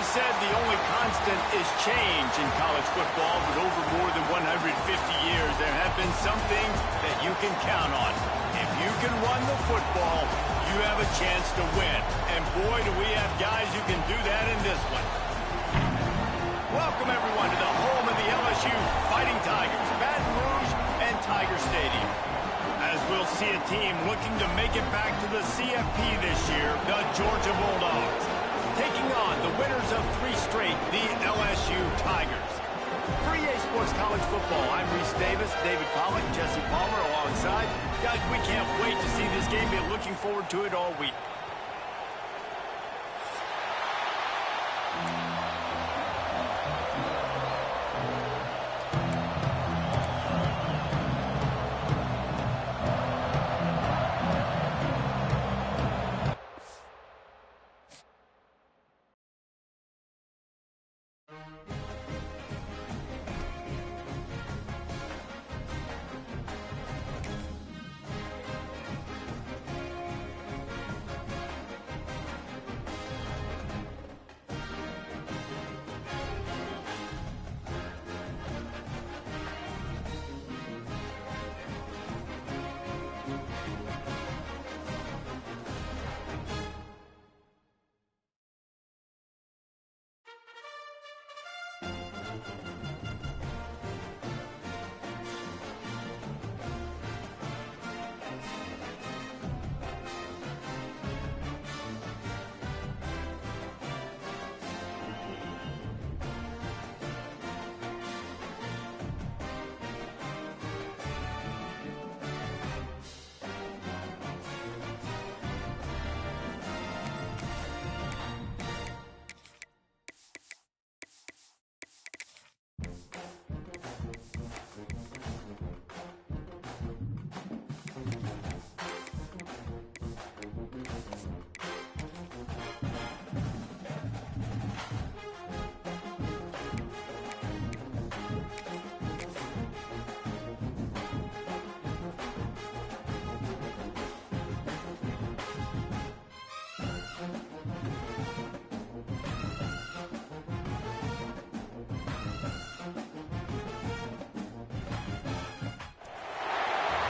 said the only constant is change in college football. With over more than 150 years, there have been some things that you can count on. If you can run the football, you have a chance to win. And boy, do we have guys who can do that in this one. Welcome, everyone, to the home of the LSU Fighting Tigers, Baton Rouge and Tiger Stadium. As we'll see a team looking to make it back to the CFP this year, the Georgia Bulldogs, taking on the winners of 3 straight, the LSU Tigers. For EA Sports College Football, I'm Reese Davis, David Pollack, Jesse Palmer alongside. Guys, we can't wait to see this game. Been looking forward to it all week.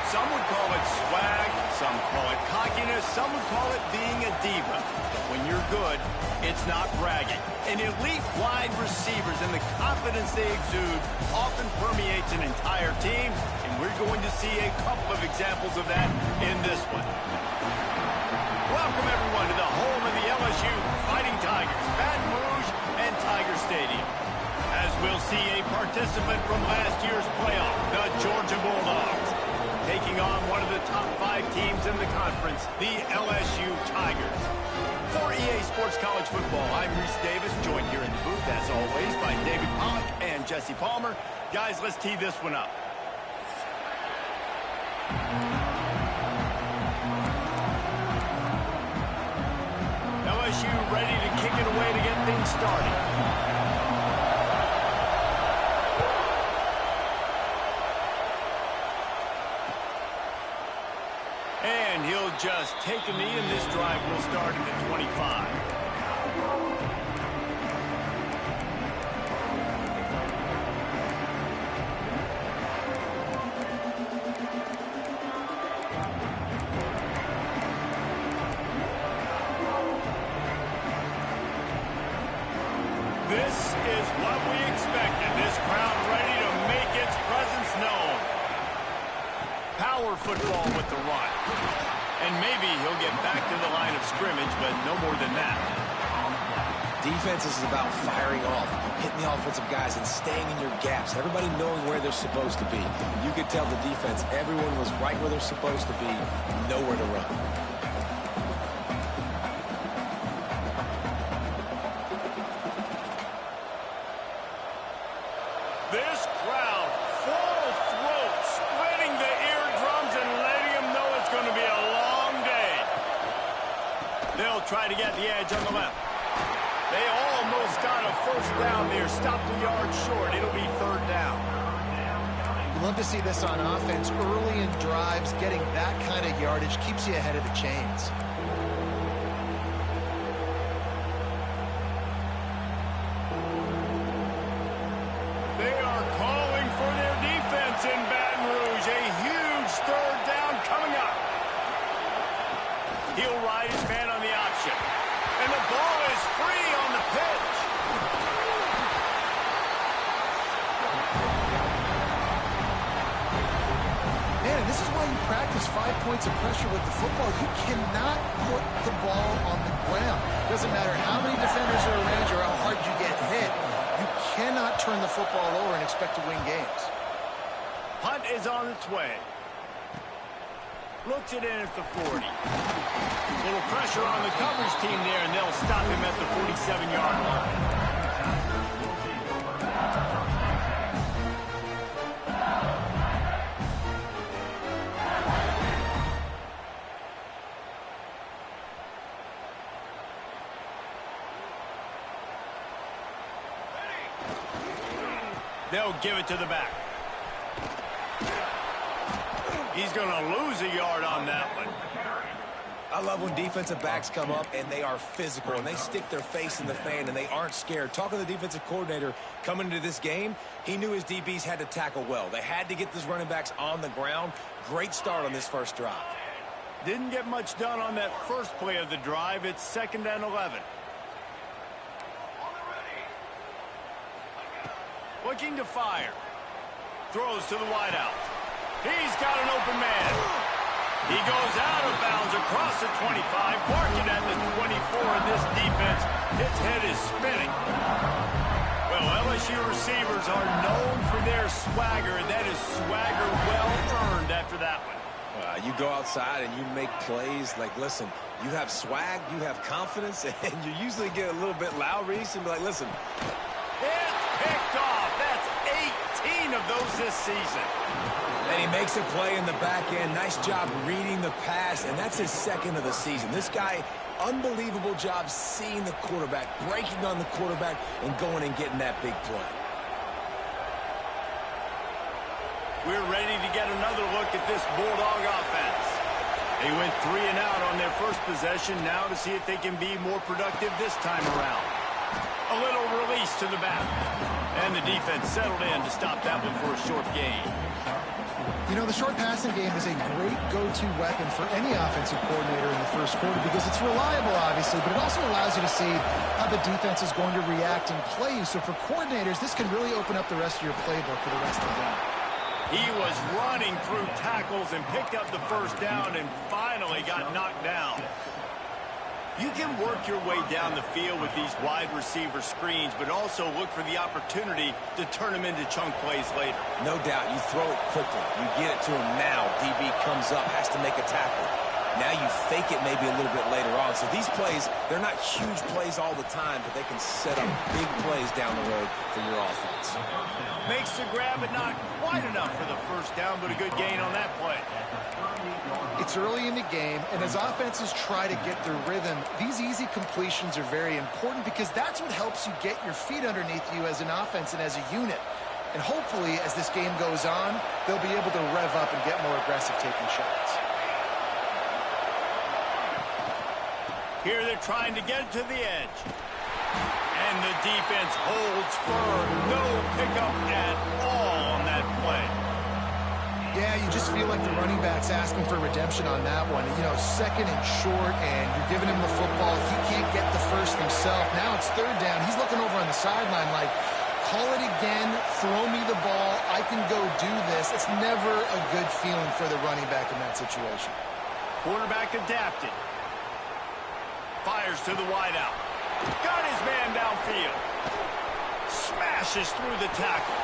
Some would call it swag, some call it cockiness, some would call it being a diva. But when you're good, it's not bragging. And elite wide receivers and the confidence they exude often permeates an entire team, and we're going to see a couple of examples of that in this one. Welcome, everyone, to the home of the LSU Fighting Tigers, Baton Rouge and Tiger Stadium. As we'll see a participant from last year's playoff, the Georgia Bulldogs, taking on one of the top 5 teams in the conference, the LSU Tigers. For EA Sports College Football, I'm Reese Davis, joined here in the booth, as always, by David Pollack and Jesse Palmer. Guys, let's tee this one up. LSU ready to kick it away to get things started. And he'll just take a knee, and this drive will start at the 25. This is what we expected. This crowd ready to make its presence known. Power football with the run. And maybe he'll get back to the line of scrimmage, but no more than that. Defense is about firing off, hitting the offensive guys, and staying in your gaps. Everybody knowing where they're supposed to be. You could tell the defense, everyone was right where they're supposed to be, nowhere to run. This crowd, full throat, splitting the eardrums and letting them know it's going to be a long day. They'll try to get the edge on the left. They almost got a first down there, stopped a yard short. It'll be 3rd down. You love to see this on offense early in drives. Getting that kind of yardage keeps you ahead of the chains. this is why you practice 5 points of pressure with the football. You cannot put the ball on the ground. Doesn't matter how many defenders are around you or how hard you get hit. You cannot turn the football over and expect to win games. Punt is on its way. Looks it in at the 40. Little pressure on the coverage team there, and they'll stop him at the 47-yard line. They'll give it to the back. He's going to lose a yard on that one. I love when defensive backs come up and they are physical and they stick their face in the fan and they aren't scared. Talking to the defensive coordinator coming into this game, he knew his DBs had to tackle well. They had to get these running backs on the ground. Great start on this first drive. Didn't get much done on that first play of the drive. It's 2nd and 11. Looking to fire. Throws to the wideout. He's got an open man. He goes out of bounds across the 25, parking at the 24, and this defense, its head is spinning. Well, LSU receivers are known for their swagger, and that is swagger well earned after that one. You go outside and you make plays. Like, listen, you have swag, you have confidence, and you usually get a little bit loud, Reese, and be like, listen. It's picked off. That's 18 of those this season. And he makes a play in the back end. Nice job reading the pass, and that's his 2nd of the season. This guy, unbelievable job seeing the quarterback, breaking on the quarterback, and going and getting that big play. We're ready to get another look at this Bulldog offense. They went 3 and out on their first possession. Now to see if they can be more productive this time around. A little release to the back. And the defense settled in to stop that one for a short gain. You know, the short passing game is a great go-to weapon for any offensive coordinator in the first quarter because it's reliable, obviously, but it also allows you to see how the defense is going to react and play you. So for coordinators, this can really open up the rest of your playbook for the rest of the game. He was running through tackles and picked up the first down and finally got knocked down. You can work your way down the field with these wide receiver screens, but also look for the opportunity to turn them into chunk plays later. No doubt, you throw it quickly. You get it to him now. DB comes up, has to make a tackle. Now you fake it maybe a little bit later on. So these plays, they're not huge plays all the time, but they can set up big plays down the road for your offense. Makes the grab, but not quite enough for the first down, but a good gain on that play. It's early in the game, and as offenses try to get their rhythm, these easy completions are very important because that's what helps you get your feet underneath you as an offense and as a unit. And hopefully, as this game goes on, they'll be able to rev up and get more aggressive taking shots. Here they're trying to get it to the edge. And the defense holds firm. No pickup at all on that play. Yeah, you just feel like the running back's asking for redemption on that one. You know, 2nd and short, and you're giving him the football. He can't get the first himself. Now it's 3rd down. He's looking over on the sideline like, call it again, throw me the ball, I can go do this. It's never a good feeling for the running back in that situation. Quarterback adapted. Fires to the wideout. Got his man downfield. Smashes through the tackle.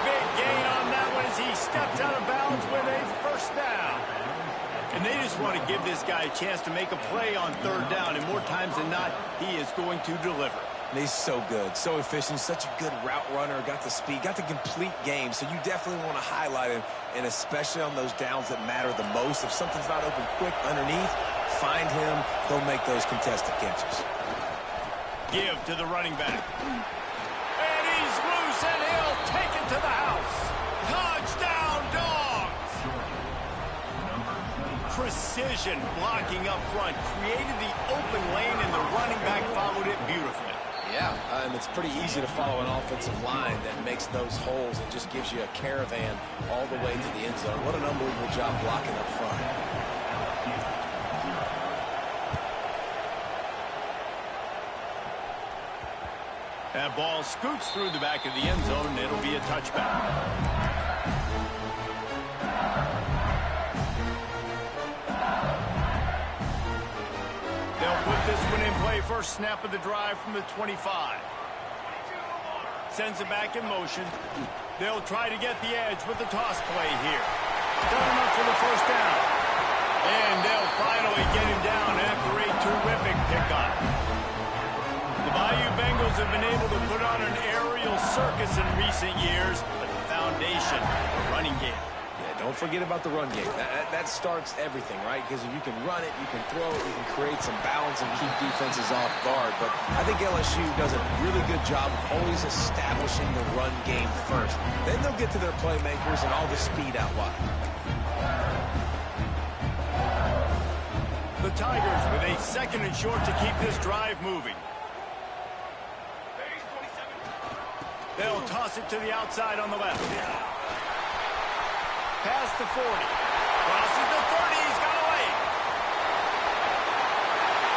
Big gain on that one as he steps out of bounds with a first down. And they just want to give this guy a chance to make a play on 3rd down, and more times than not, he is going to deliver. He's so good, so efficient, such a good route runner, got the speed, got the complete game, so you definitely want to highlight him, and especially on those downs that matter the most. If something's not open quick underneath, find him, he'll make those contested catches. Give to the running back. And he's loose, and he'll take it to the house. Touchdown, Dogs! Precision blocking up front, created the open lane, and the running back followed it beautifully. Yeah, and it's pretty easy to follow an offensive line that makes those holes and just gives you a caravan all the way to the end zone. What an unbelievable job blocking up front. That ball scoots through the back of the end zone, and it'll be a touchback. play first snap of the drive from the 25. Sends it back in motion. They'll try to get the edge with the toss play here. Done enough for the first down. And they'll finally get him down after a terrific pickup. The Bayou Bengals have been able to put on an aerial circus in recent years, but the foundation, the running game. Yeah, don't forget about the run game. That starts everything, right? Because if you can run it, you can throw it, you can create some balance and keep defenses off guard. But I think LSU does a really good job of always establishing the run game first. Then they'll get to their playmakers and all the speed out wide. The Tigers with a second and short to keep this drive moving. They'll toss it to the outside on the left. Past the 40. Crosses the 30. He's got away.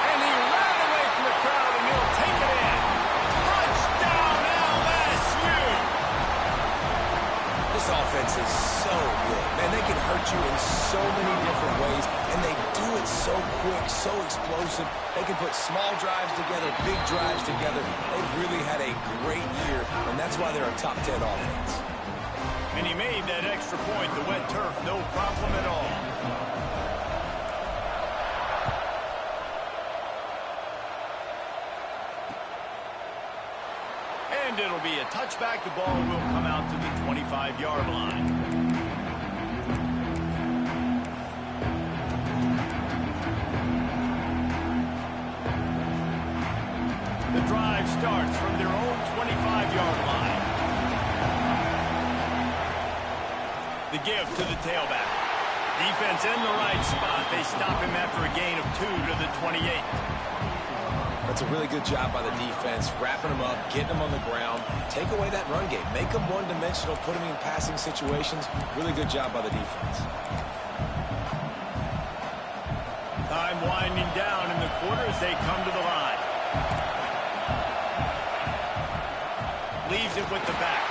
And he ran away from the crowd, and he'll take it in. Touchdown, LSU! This offense is so good. Man, they can hurt you in so many different ways, and they do it so quick, so explosive. They can put small drives together, big drives together. They've really had a great year, and that's why they're a top 10 offense. And he made that extra point, the wet turf, no problem at all. And it'll be a touchback. The ball will come out to the 25-yard line. The drive starts from their own 25-yard line. The give to the tailback. Defense in the right spot. They stop him after a gain of 2 to the 28. That's a really good job by the defense, wrapping them up, getting them on the ground. Take away that run game. Make them one-dimensional, put them in passing situations. Really good job by the defense. Time winding down in the quarter as they come to the line. Leaves it with the back.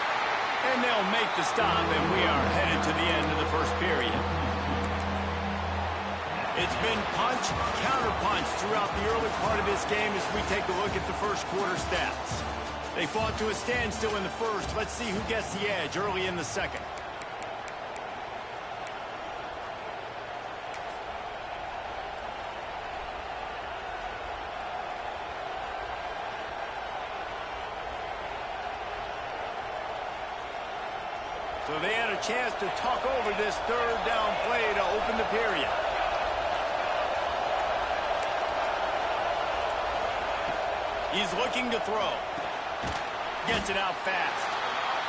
And they'll make the stop, and we are headed to the end of the first period. It's been punch, counter-punch throughout the early part of this game as we take a look at the first quarter stats. They fought to a standstill in the first. Let's see who gets the edge early in the second. So they had a chance to talk over this third down play to open the period. He's looking to throw. Gets it out fast.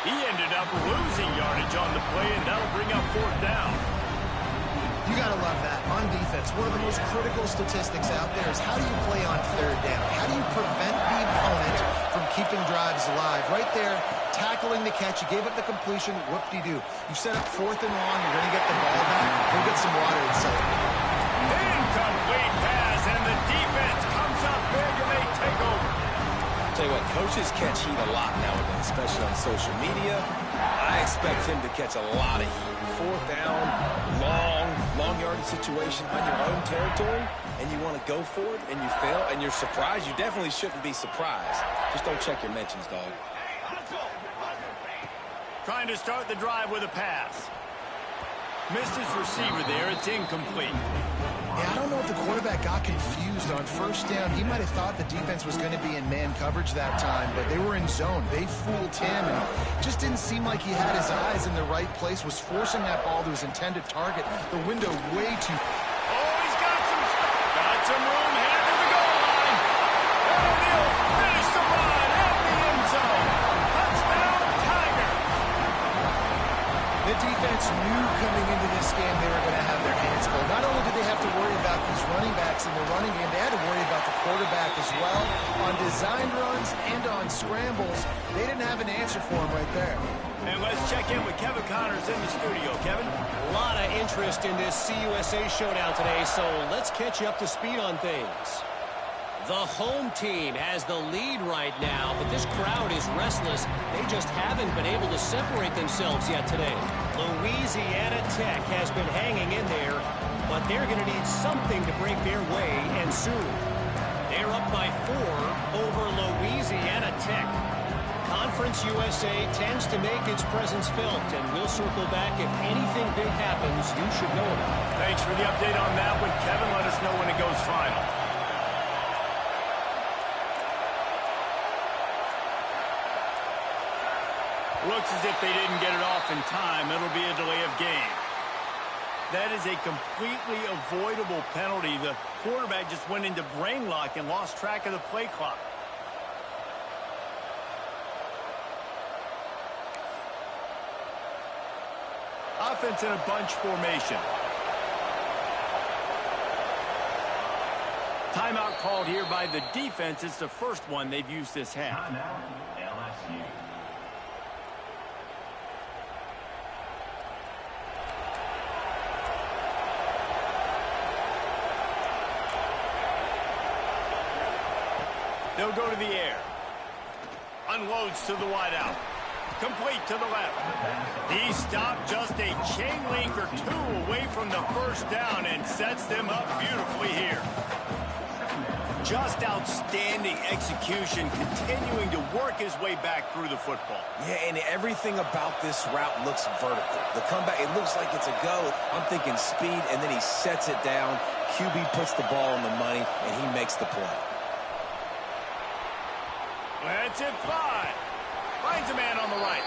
He ended up losing yardage on the play, and that'll bring up fourth down. You got to love that. On defense, one of the most critical statistics out there is how do you play on third down? How do you prevent the opponent from keeping drives alive? Right there, tackling the catch. You gave up the completion. Whoop-de-doo. You set up fourth and long. You're going to get the ball back. Go get some water inside. Incomplete pass, and the defense comes up big, and they take over. I'll tell you what, coaches catch heat a lot nowadays, especially on social media. I expect him to catch a lot of heat. Fourth down, long yardage situation on your own territory, and you want to go for it, and you fail, and you're surprised. You definitely shouldn't be surprised. Just don't check your mentions, dog. Trying to start the drive with a pass. Missed his receiver there. It's incomplete. Yeah, I don't know if the quarterback got confused on first down. He might have thought the defense was going to be in man coverage that time, but they were in zone. They fooled him, and just didn't seem like he had his eyes in the right place, was forcing that ball to his intended target. The window way too... Oh, he's got some room headed to the goal line. And he'll finish the run at the end zone. Touchdown, Tiger. The defense knew coming into this game they were going to have their hands full. Not only did they have to worry about these running backs in the running game, they had to worry about the quarterback as well. On designed runs and on scrambles, they didn't have an answer for him right there. And let's check in with Kevin Connors in the studio. Kevin? A lot of interest in this CUSA showdown today, so let's catch you up to speed on things. The home team has the lead right now, but this crowd is restless. They just haven't been able to separate themselves yet today. Louisiana Tech has been hanging in there, but they're going to need something to break their way, and soon. They are up by 4 over Louisiana Tech. Conference USA tends to make its presence felt, and we'll circle back if anything big happens you should know about. Thanks for the update on that one, Kevin. Let us know when it goes final. Looks as if they didn't get it off in time. It'll be a delay of game. That is a completely avoidable penalty. The quarterback just went into brain lock and lost track of the play clock. Offense in a bunch formation. Timeout called here by the defense. It's the first one they've used this half. LSU. They'll go to the air. Unloads to the wideout. Complete to the left. He stopped just a chain link or 2 away from the first down and sets them up beautifully here. Just outstanding execution, continuing to work his way back through the football. Yeah, and everything about this route looks vertical. The comeback, it looks like it's a go. I'm thinking speed, and then he sets it down. QB puts the ball on the money, and he makes the play. Let's it fly. Finds a man on the right.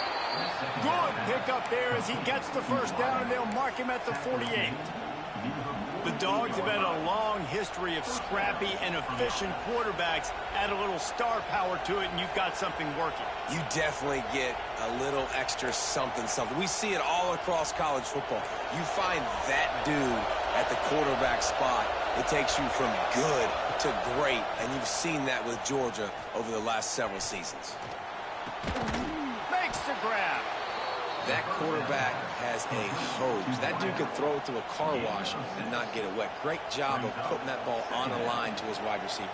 Good pickup there as he gets the first down, and they'll mark him at the 48. The Dogs have had a long history of scrappy and efficient quarterbacks. Add a little star power to it, and you've got something working. You definitely get a little extra something. We see it all across college football. You find that dude at the quarterback spot, it takes you from good to great, and you've seen that with Georgia over the last several seasons. Makes the grab. That quarterback has a hose. That dude could throw it through a car wash and not get it wet. Great job of putting that ball on a line to his wide receiver.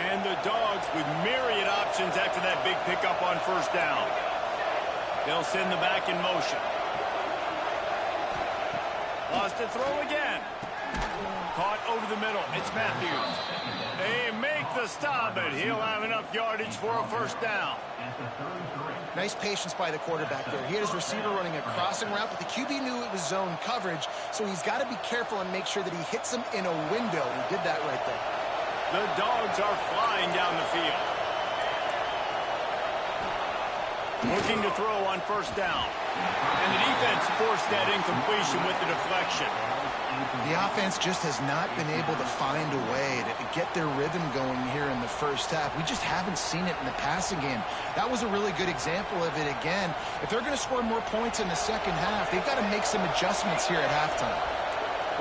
And the Dogs with myriad options after that big pickup on first down. They'll send the back in motion. Lost to throw again. Caught over the middle. It's Matthews. They make the stop, but he'll have enough yardage for a first down. Nice patience by the quarterback there. He had his receiver running a crossing route, but the QB knew it was zone coverage, so he's got to be careful and make sure that he hits him in a window. He did that right there. The Dogs are flying down the field. Looking to throw on first down. And the defense forced that incompletion with the deflection. The offense just has not been able to find a way to get their rhythm going here in the first half. We just haven't seen it in the passing game. That was a really good example of it again. If they're going to score more points in the second half, they've got to make some adjustments here at halftime.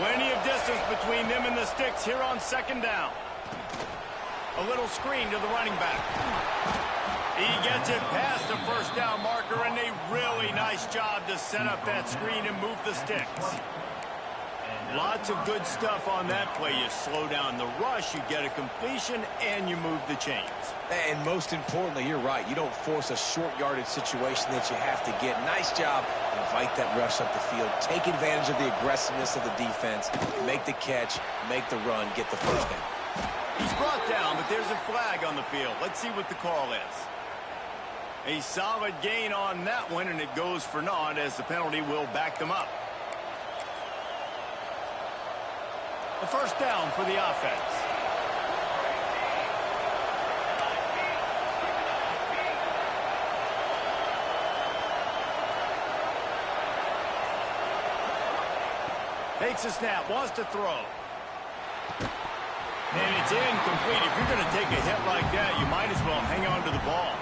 Plenty of distance between them and the sticks here on second down. A little screen to the running back. He gets it past the first down marker, and a really nice job to set up that screen and move the sticks. Lots of good stuff on that play. You slow down the rush, you get a completion, and you move the chains. And most importantly, you're right. You don't force a short yardage situation that you have to get. Nice job. Invite that rush up the field. Take advantage of the aggressiveness of the defense. Make the catch, make the run, get the first down. He's brought down, but there's a flag on the field. Let's see what the call is. A solid gain on that one, and it goes for naught as the penalty will back them up. A first down for the offense. Takes a snap, wants to throw. And it's incomplete. If you're going to take a hit like that, you might as well hang on to the ball.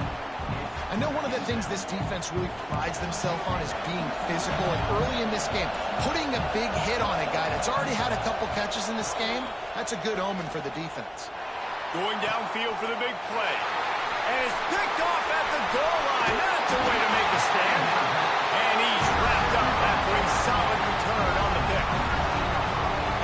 I know one of the things this defense really prides themselves on is being physical, and early in this game, putting a big hit on a guy that's already had a couple catches in this game, that's a good omen for the defense. Going downfield for the big play. And it's picked off at the goal line. That's a way to make a stand. And he's wrapped up after a solid return on the pick.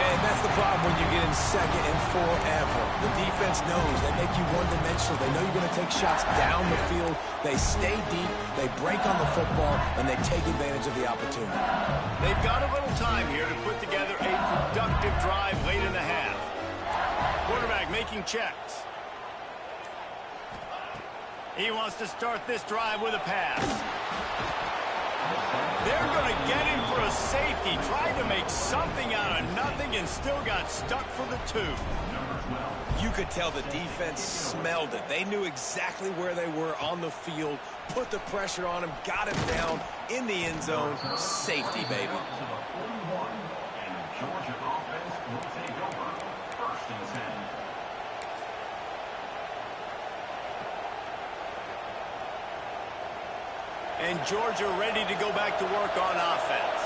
And that's That's the problem when you get in second and forever. The defense knows. They make you one-dimensional. They know you're going to take shots down the field. They stay deep, they break on the football, and they take advantage of the opportunity. They've got a little time here to put together a productive drive late in the half. Quarterback making checks. He wants to start this drive with a pass. They're going to get him for a safety. Tried to make something out of nothing and still got stuck for the 2. You could tell the defense smelled it. They knew exactly where they were on the field, put the pressure on him, got him down in the end zone. Safety, baby. And Georgia ready to go back to work on offense.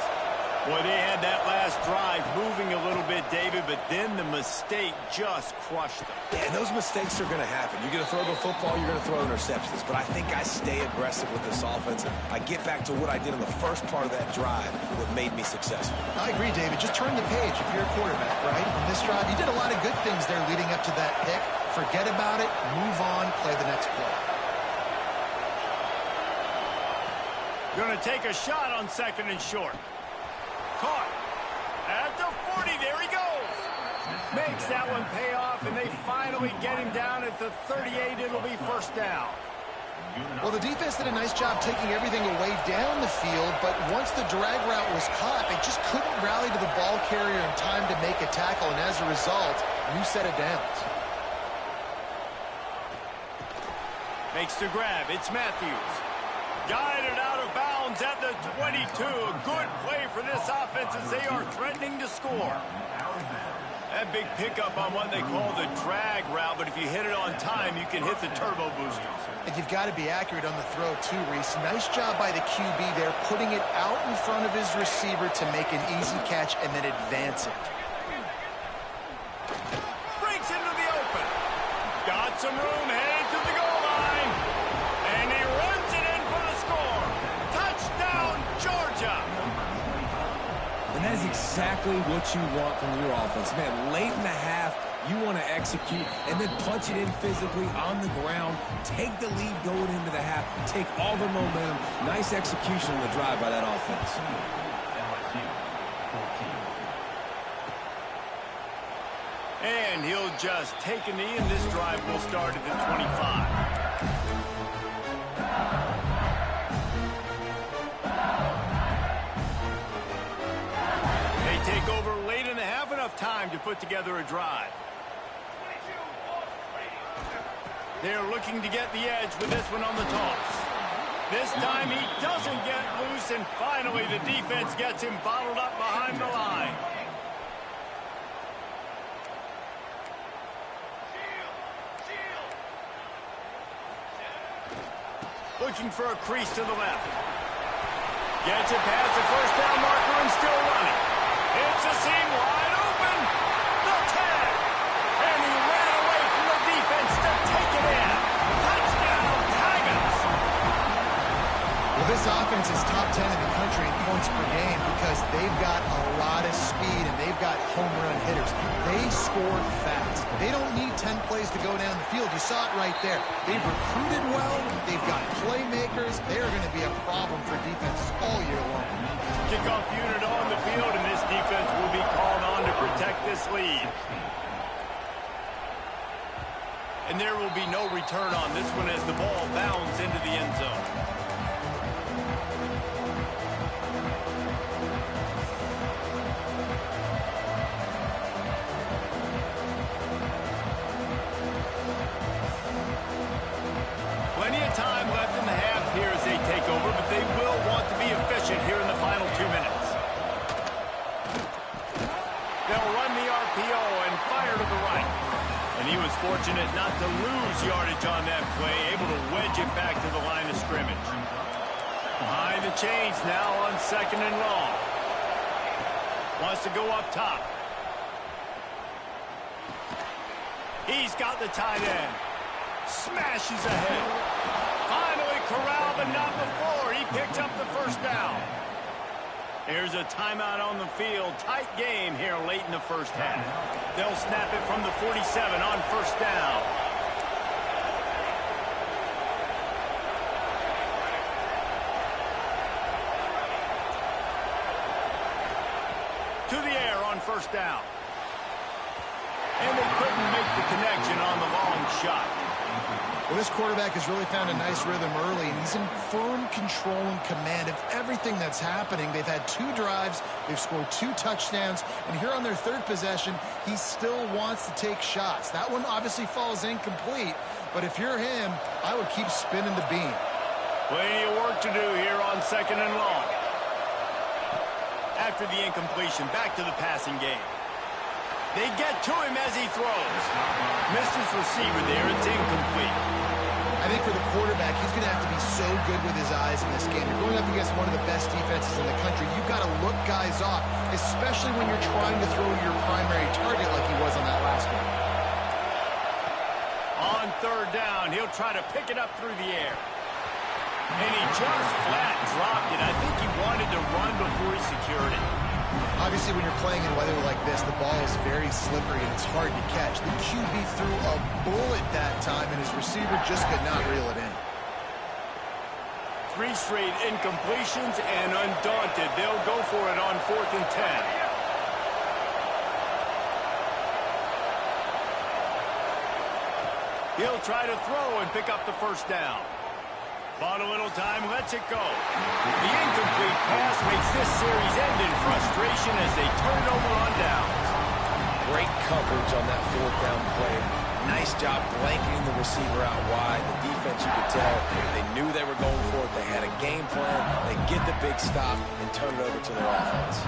Boy, they had that last drive moving a little bit, David, but then the mistake just crushed them. Yeah, and those mistakes are going to happen. You're going to throw the football, you're going to throw interceptions. But I think I stay aggressive with this offense, and I get back to what I did in the first part of that drive that made me successful. I agree, David. Just turn the page if you're a quarterback, right? On this drive, you did a lot of good things there leading up to that pick. Forget about it, move on, play the next play. Going to take a shot on second and short. Caught. At the 40, there he goes. Makes that one pay off, and they finally get him down at the 38. It'll be first down. Well, the defense did a nice job taking everything away down the field, but once the drag route was caught, they just couldn't rally to the ball carrier in time to make a tackle, and as a result, new set of downs. Makes the grab. It's Matthews. Guided out of bounds at the 22. A good play for this offense as they are threatening to score. That big pickup on what they call the drag route, but if you hit it on time, you can hit the turbo boosters. And you've got to be accurate on the throw, too, Reese. Nice job by the QB there, putting it out in front of his receiver to make an easy catch and then advance it. Breaks into the open. Got some room, headed to the goal line. And he runs it in for the score. Touchdown, Georgia. And that is exactly what you want from your offense. Man, late in the half, you want to execute and then punch it in physically on the ground. Take the lead going into the half. Take all the momentum. Nice execution on the drive by that offense. And he'll just take a knee, and this drive will start at the 25. Take over late in the half, enough time to put together a drive. They're looking to get the edge with this one on the toss. This time he doesn't get loose, and finally the defense gets him bottled up behind the line. Looking for a crease to the left. Gets it past the first down marker and still running. It's a seam wide open. The tag. And he ran away from the defense to take it in. Touchdown, Tigers. Well, this offense is top 10 in the country in points per game because they've got a lot of speed and they've got home run hitters. They score fast. They don't need 10 plays to go down the field. You saw it right there. They've recruited well. They've got playmakers. They're going to be a problem for defenses all year long. Kickoff unit on the field, and this defense will be called on to protect this lead. And there will be no return on this one as the ball bounds into the end zone. Plenty of time left in the half here as they take over, but they will want to be efficient here in the final 2 minutes. They'll run the RPO and fire to the right. And he was fortunate not to lose yardage on that play, able to wedge it back to the line of scrimmage. Behind the chains now on second and long. Wants to go up top. He's got the tight end. Smashes ahead. Finally corralled, but not before. He picks up the first down. Here's a timeout on the field. Tight game here late in the first half. They'll snap it from the 47 on first down. To the air on first down. And they couldn't make the connection on the long shot. Well, this quarterback has really found a nice rhythm early, and he's in firm control and command of everything that's happening. They've had 2 drives, they've scored 2 touchdowns, and here on their 3rd possession, he still wants to take shots. That one obviously falls incomplete, but if you're him, I would keep spinning the beam. Plenty of work to do here on 2nd and long. After the incompletion, back to the passing game. They get to him as he throws. Misses receiver there. It's incomplete. I think for the quarterback, he's going to have to be so good with his eyes in this game. You're going up against one of the best defenses in the country. You've got to look guys off, especially when you're trying to throw your primary target like he was on that last one. On 3rd down, he'll try to pick it up through the air. And he just flat dropped it. I think he wanted to run before he secured it. Obviously, when you're playing in weather like this, the ball is very slippery and it's hard to catch. The QB threw a bullet that time, and his receiver just could not reel it in. 3 straight incompletions, and undaunted, they'll go for it on 4th and 10. He'll try to throw and pick up the first down. Bought a little time, lets it go. The incomplete pass makes this series end in frustration as they turn it over on downs. Great coverage on that 4th down play. Nice job blanketing the receiver out wide. The defense, you could tell, they knew they were going for it. They had a game plan. They get the big stop and turn it over to their offense.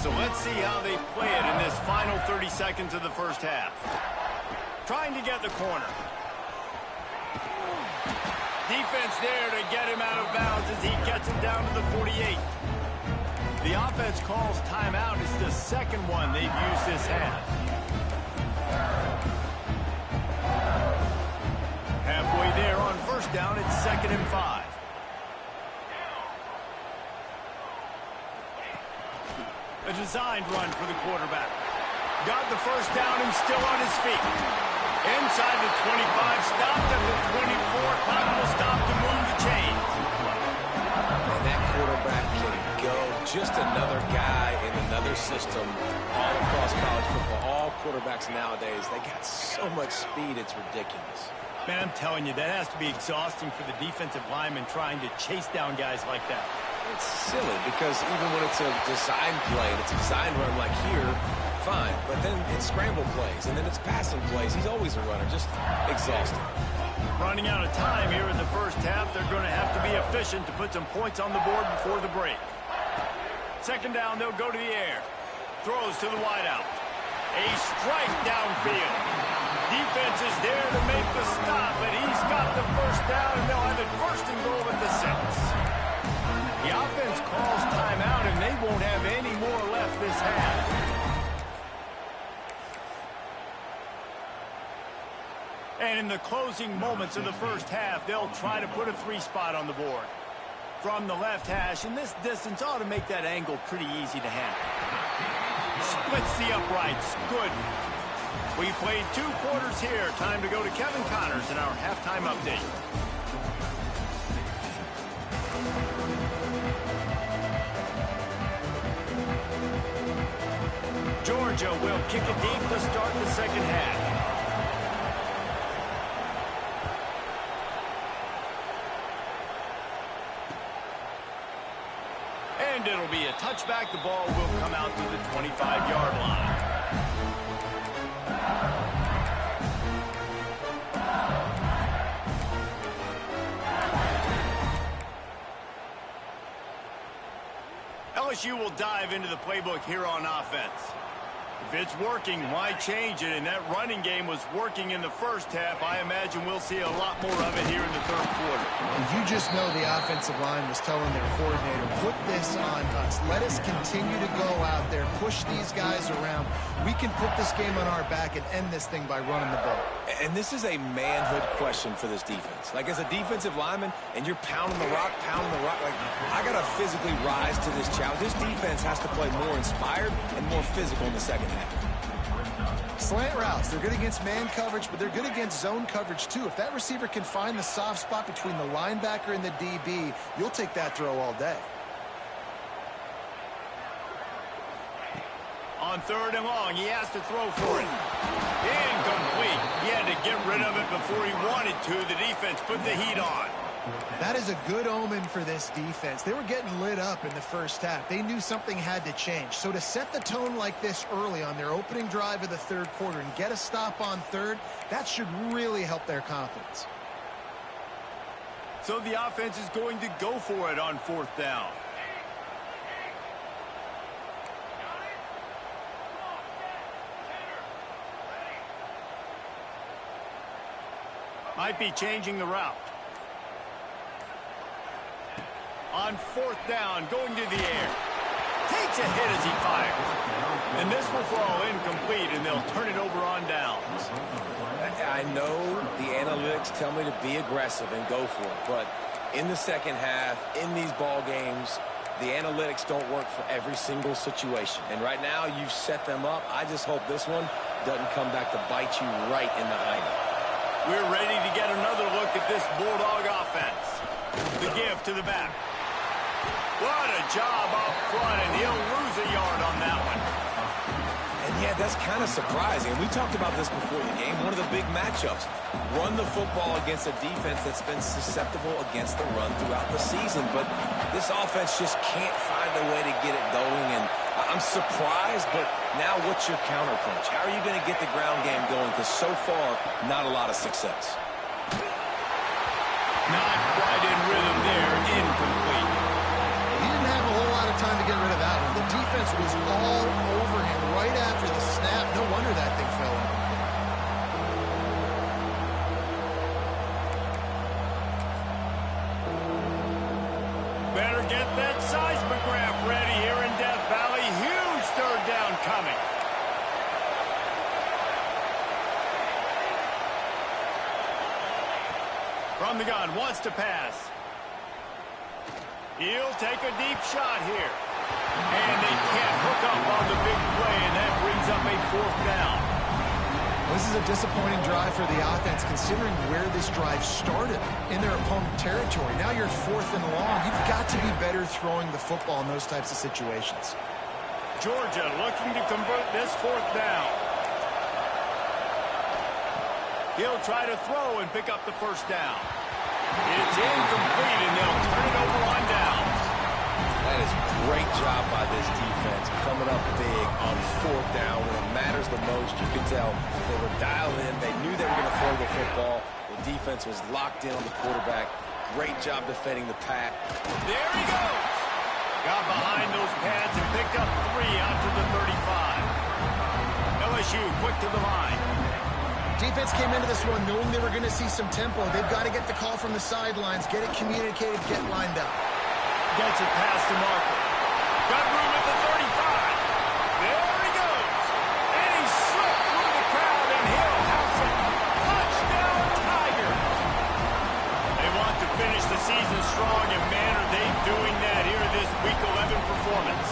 So let's see how they play it in this final 30 seconds of the first half. Trying to get the corner. Defense there to get him out of bounds as he gets him down to the 48. The offense calls timeout. It's the 2nd one they've used this half. Halfway there on first down, it's 2nd and 5. A designed run for the quarterback. Got the first down and still on his feet. Inside the 25, stopped at the 24. Clock will stop to move the chains. And that quarterback can go. Just another guy in another system all across college football. All quarterbacks nowadays, they got so much speed, it's ridiculous. Man, I'm telling you, that has to be exhausting for the defensive lineman trying to chase down guys like that. It's silly because even when it's a design play and it's a design run like here, fine, but then it's scramble plays, and then it's passing plays. He's always a runner, just exhausting. Running out of time here in the first half. They're going to have to be efficient to put some points on the board before the break. 2nd down, they'll go to the air. Throws to the wideout. A strike downfield. Defense is there to make the stop, and he's got the first down, and they'll have it 1st and goal at the 6. The offense calls timeout, and they won't have any more left this half. And in the closing moments of the first half, they'll try to put a 3 spot on the board. From the left hash, and this distance ought to make that angle pretty easy to handle. Splits the uprights. Good. We played 2 quarters here. Time to go to Kevin Connors in our halftime update. Georgia will kick it deep to start the 2nd half. And it'll be a touchback. The ball will come out to the 25-yard line. LSU will dive into the playbook here on offense. If it's working, why change it? And that running game was working in the first half. I imagine we'll see a lot more of it here in the 3rd quarter. And you just know the offensive line was telling their coordinator, put this on us. Let us continue to go out there, push these guys around. We can put this game on our back and end this thing by running the ball. And this is a manhood question for this defense. Like, as a defensive lineman, and you're pounding the rock, like, I got to physically rise to this challenge. This defense has to play more inspired and more physical in the second half. Slant routes, they're good against man coverage, but they're good against zone coverage too. If that receiver can find the soft spot between the linebacker and the DB, you'll take that throw all day. On 3rd and long, he has to throw for it. Incomplete. He had to get rid of it before he wanted to. The defense put the heat on. That is a good omen for this defense. They were getting lit up in the first half. They knew something had to change. So to set the tone like this early on their opening drive of the 3rd quarter and get a stop on 3rd, that should really help their confidence. So the offense is going to go for it on 4th down. Might be changing the route. On 4th down, going to the air. Takes a hit as he fires. And this will fall incomplete, and they'll turn it over on downs. I know the analytics tell me to be aggressive and go for it, but in the second half, in these ball games, the analytics don't work for every single situation. And right now, you've set them up. I just hope this one doesn't come back to bite you right in the hiney. We're ready to get another look at this Bulldog offense. The give to the back. What a job up front, and he'll lose a yard on that one. And yeah, that's kind of surprising. We talked about this before the game. One of the big matchups. Run the football against a defense that's been susceptible against the run throughout the season. But this offense just can't find a way to get it going. And I'm surprised, but now what's your counterpunch? How are you going to get the ground game going? Because so far, not a lot of success. Not quite in rhythm there. Incomplete. He didn't have a whole lot of time to get rid of that one. The defense was all over him right after the snap. No wonder that thing fell in. Better get that seismograph ready here in Death Valley. Huge 3rd down coming. From the gun, wants to pass. He'll take a deep shot here. And they can't hook up on the big play, and that brings up a 4th down. This is a disappointing drive for the offense, considering where this drive started in their opponent territory. Now you're 4th and long. You've got to be better throwing the football in those types of situations. Georgia looking to convert this 4th down. He'll try to throw and pick up the 1st down. It's incomplete, and they'll turn it over on downs. That is a great job by this defense, coming up big on 4th down when it matters the most. You can tell they were dialed in. They knew they were going to throw the football. The defense was locked in on the quarterback. Great job defending the pack. There he goes. Got behind those pads and picked up 3 out to the 35. LSU quick to the line. Defense came into this one knowing they were going to see some tempo. They've got to get the call from the sidelines, get it communicated, get lined up. Gets it past the marker. Got room at the 35. There he goes. And he slipped through the crowd, and he'll house it. Touchdown, Tiger. They want to finish the season strong, and man, are they doing that here in this Week 11 performance.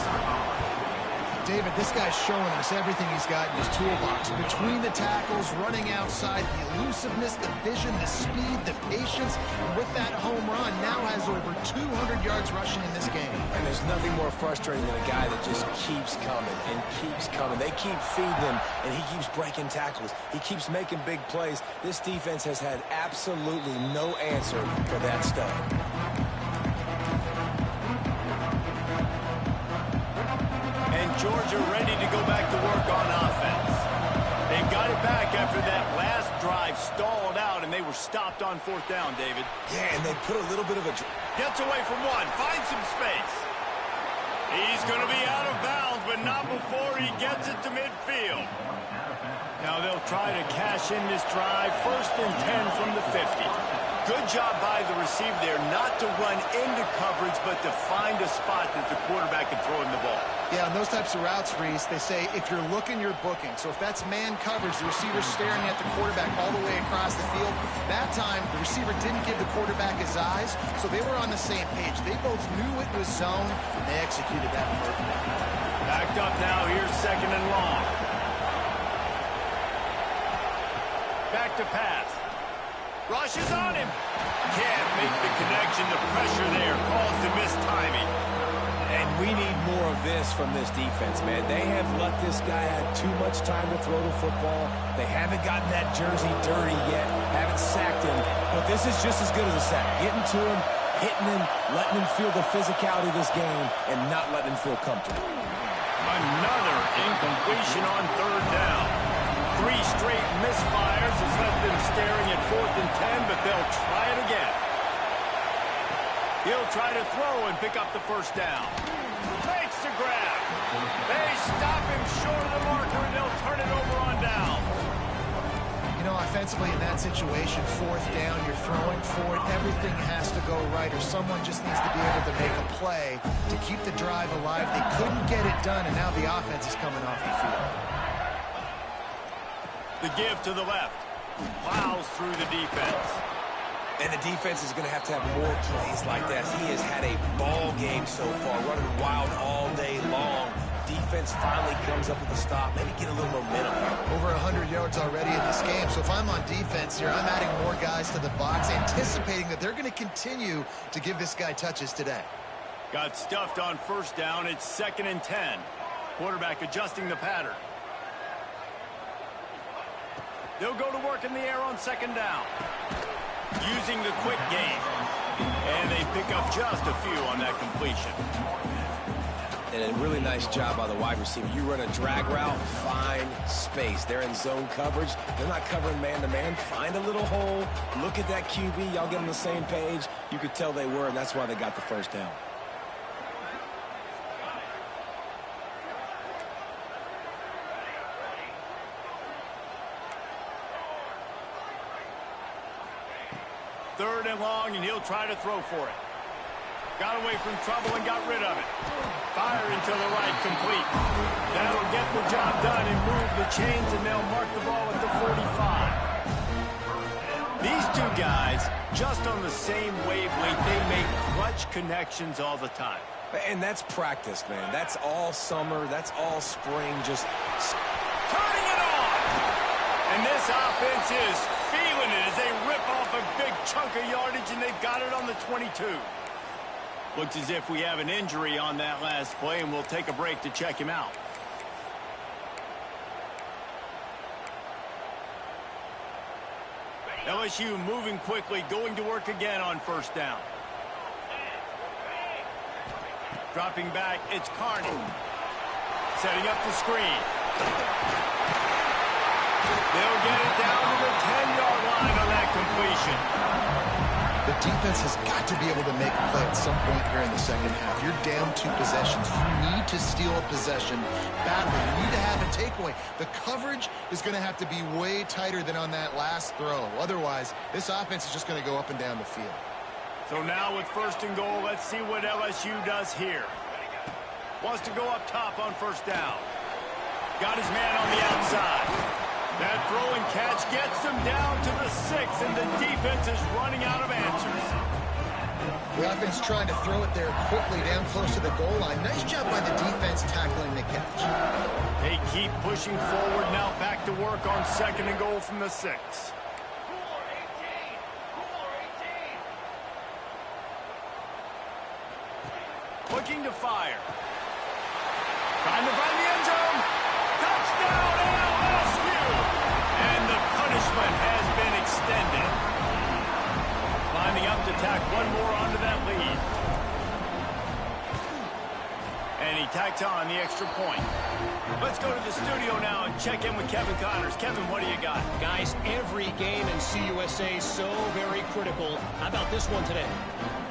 David, this guy's showing us everything he's got in his toolbox. Between the tackles, running outside, the elusiveness, the vision, the speed, the patience. And with that home run, now has over 200 yards rushing in this game. And there's nothing more frustrating than a guy that just keeps coming and keeps coming. They keep feeding him, and he keeps breaking tackles. He keeps making big plays. This defense has had absolutely no answer for that stud. And Georgia ready to go back to work on offense. They've got it back after that last drive stalled out, and they were stopped on 4th down, David. Yeah, and they put a little bit of a... Gets away from one, finds some space. He's going to be out of bounds, but not before he gets it to midfield. Now they'll try to cash in this drive. 1st and 10 from the 50. Good job by the receiver there not to run into coverage, but to find a spot that the quarterback can throw him the ball. Yeah, on those types of routes, Reese, they say if you're looking, you're booking. So if that's man coverage, the receiver's staring at the quarterback all the way across the field. That time, the receiver didn't give the quarterback his eyes, so they were on the same page. They both knew it was zone, and they executed that perfectly. Backed up now, here's 2nd and long. Back to pass. Rush is on him. Can't make the connection. The pressure there caused the missed timing. And we need more of this from this defense, man. They have let this guy have too much time to throw the football. They haven't gotten that jersey dirty yet, haven't sacked him. But this is just as good as a sack. Getting to him, hitting him, letting him feel the physicality of this game, and not letting him feel comfortable. Another incompletion on 3rd down. 3 straight misfires has left them staring at 4th and 10, but they'll try it again. He'll try to throw and pick up the 1st down. Takes the grab. They stop him short of the marker, and they'll turn it over on down. You know, offensively in that situation, 4th down, you're throwing for it. Everything has to go right, or someone just needs to be able to make a play to keep the drive alive. They couldn't get it done, and now the offense is coming off the field. The give to the left. Plows through the defense. And the defense is going to have more plays like that. He has had a ball game so far, running wild all day long. Defense finally comes up with a stop, maybe get a little momentum. Over 100 yards already in this game, so if I'm on defense here, I'm adding more guys to the box, anticipating that they're going to continue to give this guy touches today. Got stuffed on 1st down. It's 2nd and 10. Quarterback adjusting the pattern. They'll go to work in the air on 2nd down. Using the quick game. And they pick up just a few on that completion. And a really nice job by the wide receiver. You run a drag route, find space. They're in zone coverage. They're not covering man-to-man. Find a little hole. Look at that QB. Y'all get on the same page. You could tell they were, and that's why they got the 1st down. Third and long, and he'll try to throw for it. Got away from trouble and got rid of it. Firing to the right, complete. That'll get the job done and move the chains, and they'll mark the ball at the 45. These two guys, just on the same wavelength, they make clutch connections all the time. And that's practice, man. That's all summer. That's all spring. Just turning it on. And this offense is feeling it as they rip off a big chunk of yardage, and they've got it on the 22. Looks as if we have an injury on that last play, and we'll take a break to check him out. LSU moving quickly, going to work again on 1st down. Dropping back, it's Carney. Setting up the screen. They'll get it down to the 10-yard line on that completion. The defense has got to be able to make a play at some point here in the 2nd half. You're down 2 possessions. You need to steal a possession badly. You need to have a takeaway. The coverage is going to have to be way tighter than on that last throw. Otherwise, this offense is just going to go up and down the field. So now with 1st and goal, let's see what LSU does here. Wants to go up top on 1st down. Got his man on the outside. That throw and catch gets them down to the 6, and the defense is running out of answers. The offense trying to throw it there quickly down close to the goal line. Nice job by the defense tackling the catch. They keep pushing forward now, back to work on 2nd and goal from the 6. Looking to fire. Trying to find the end zone. Touchdown, LSU! And the punishment has been extended. Climbing up to tack one more onto that lead. And he tacks on the extra point. Let's go to the studio now and check in with Kevin Connors. Kevin, what do you got? Guys, every game in CUSA is so very critical. How about this one today?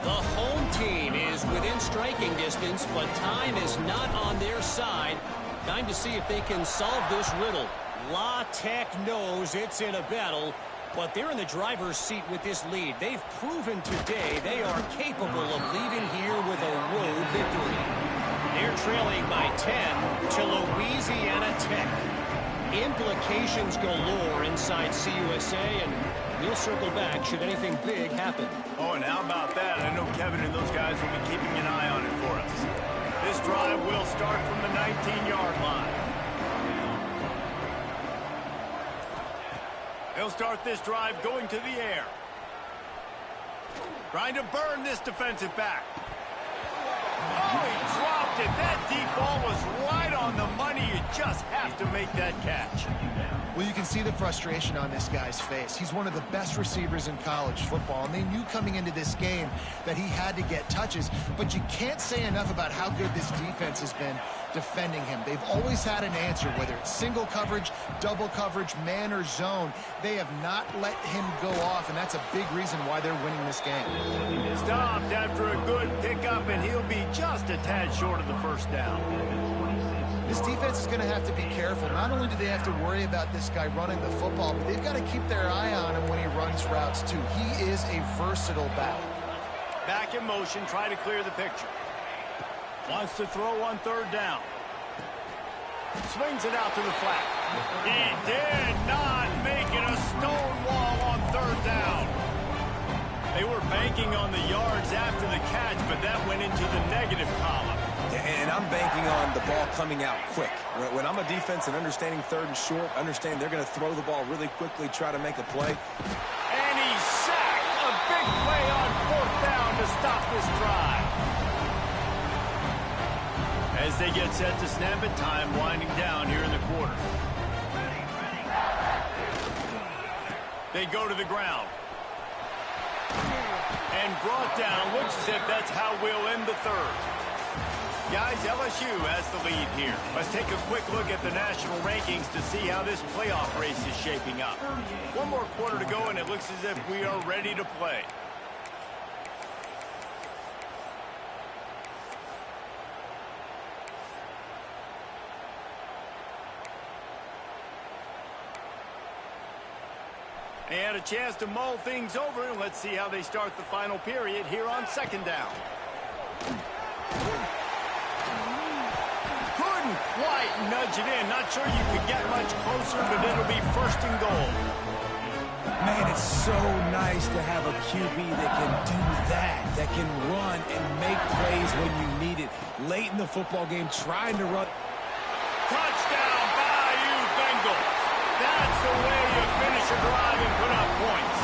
The home team is within striking distance, but time is not on their side. Time to see if they can solve this riddle. La Tech knows it's in a battle. But they're in the driver's seat with this lead. They've proven today they are capable of leaving here with a road victory. They're trailing by 10 to Louisiana Tech. Implications galore inside CUSA, and we'll circle back should anything big happen. Oh, and how about that? I know Kevin and those guys will be keeping an eye on it for us. This drive will start from the 19-yard line. They'll start this drive going to the air. Trying to burn this defensive back. Oh, he dropped it. That deep ball was right on the money. You just have to make that catch. Well, you can see the frustration on this guy's face. He's one of the best receivers in college football, and they knew coming into this game that he had to get touches, but you can't say enough about how good this defense has been defending him. They've always had an answer, whether it's single coverage, double coverage, man or zone. They have not let him go off, and that's a big reason why they're winning this game. Stopped after a good pickup, and he'll be just a tad short of the first down. This defense is going to have to be careful. Not only do they have to worry about this guy running the football, but they've got to keep their eye on him when he runs routes, too. He is a versatile back. Back in motion, try to clear the picture. Wants to throw on third down. Swings it out to the flat. He did not make it a stone wall on third down. They were banking on the yards after the catch, but that went into the negative column. And I'm banking on the ball coming out quick. When I'm a defense and understanding third and short, understand they're going to throw the ball really quickly, try to make a play. And he sacked. A big play on fourth down to stop this drive. As they get set to snap it, time winding down here in the quarter. They go to the ground. And brought down. Looks as if that's how we'll end the third. Guys, LSU has the lead here. Let's take a quick look at the national rankings to see how this playoff race is shaping up. One more quarter to go, and it looks as if we are ready to play. They had a chance to mull things over, and let's see how they start the final period here on second down. Couldn't quite nudge it in. Not sure you could get much closer, but it'll be first and goal. Man, it's so nice to have a QB that can do that can run and make plays when you need it. Late in the football game, trying to run. Touchdown, Bayou Bengals. That's the way you finish a drive and put up points.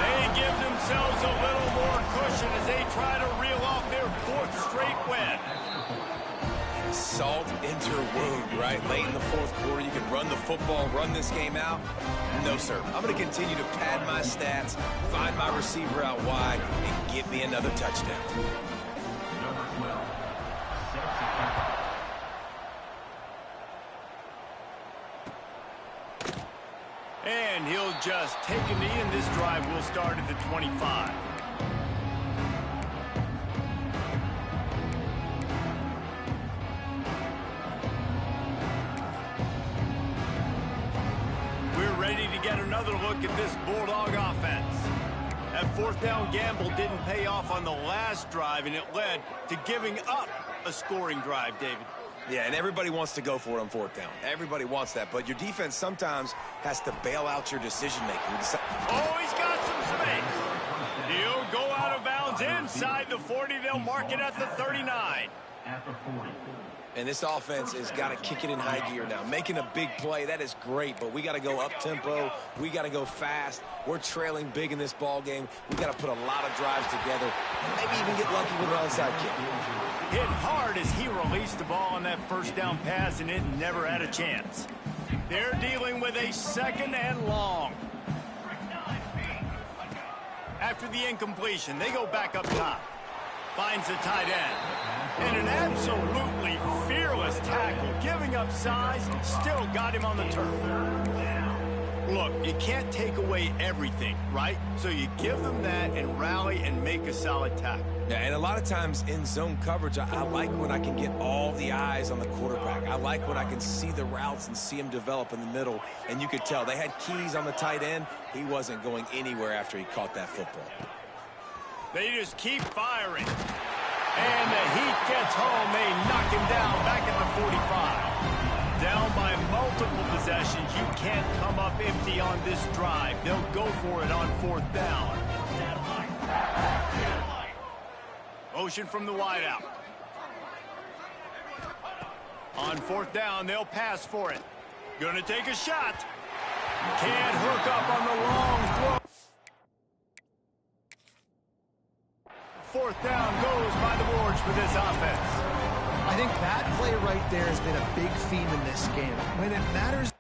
They give themselves a little more cushion as they try to reel off their fourth straight win. Salt into your wound, right? Late in the fourth quarter, you can run the football, run this game out. No, sir. I'm going to continue to pad my stats, find my receiver out wide, and get me another touchdown. And he'll just take a knee, and this drive will start at the 25. We're ready to get another look at this Bulldog offense. That fourth down gamble didn't pay off on the last drive, and it led to giving up a scoring drive, David. Yeah, and everybody wants to go for it on fourth down. Everybody wants that, but your defense sometimes has to bail out your decision-making. Oh, he's got some space. He'll go out of bounds inside the 40. They'll mark it at the 39. And this offense has got to kick it in high gear now. Making a big play, that is great, but we got to go up-tempo. We got to go fast. We're trailing big in this ball game. We got to put a lot of drives together and maybe even get lucky with an onside kick. Hit hard as he released the ball on that first down pass, and it never had a chance. They're dealing with a second and long. After the incompletion, they go back up top. Finds the tight end. And an absolutely fearless tackle, giving up size, still got him on the turf. Look, you can't take away everything, right? So you give them that and rally and make a solid tackle. Yeah, and a lot of times in zone coverage, I like when I can get all the eyes on the quarterback. I like when I can see the routes and see him develop in the middle. And you could tell they had keys on the tight end. He wasn't going anywhere after he caught that football. They just keep firing. And the heat gets home. They knock him down back at the 45. Down by multiple possessions. You can't come up empty on this drive. They'll go for it on 4th down. Motion from the wideout. On 4th down, they'll pass for it. Gonna take a shot. Can't hook up on the long throw. 4th down goes by the boards for this offense. I think that play right there has been a big theme in this game. When it matters.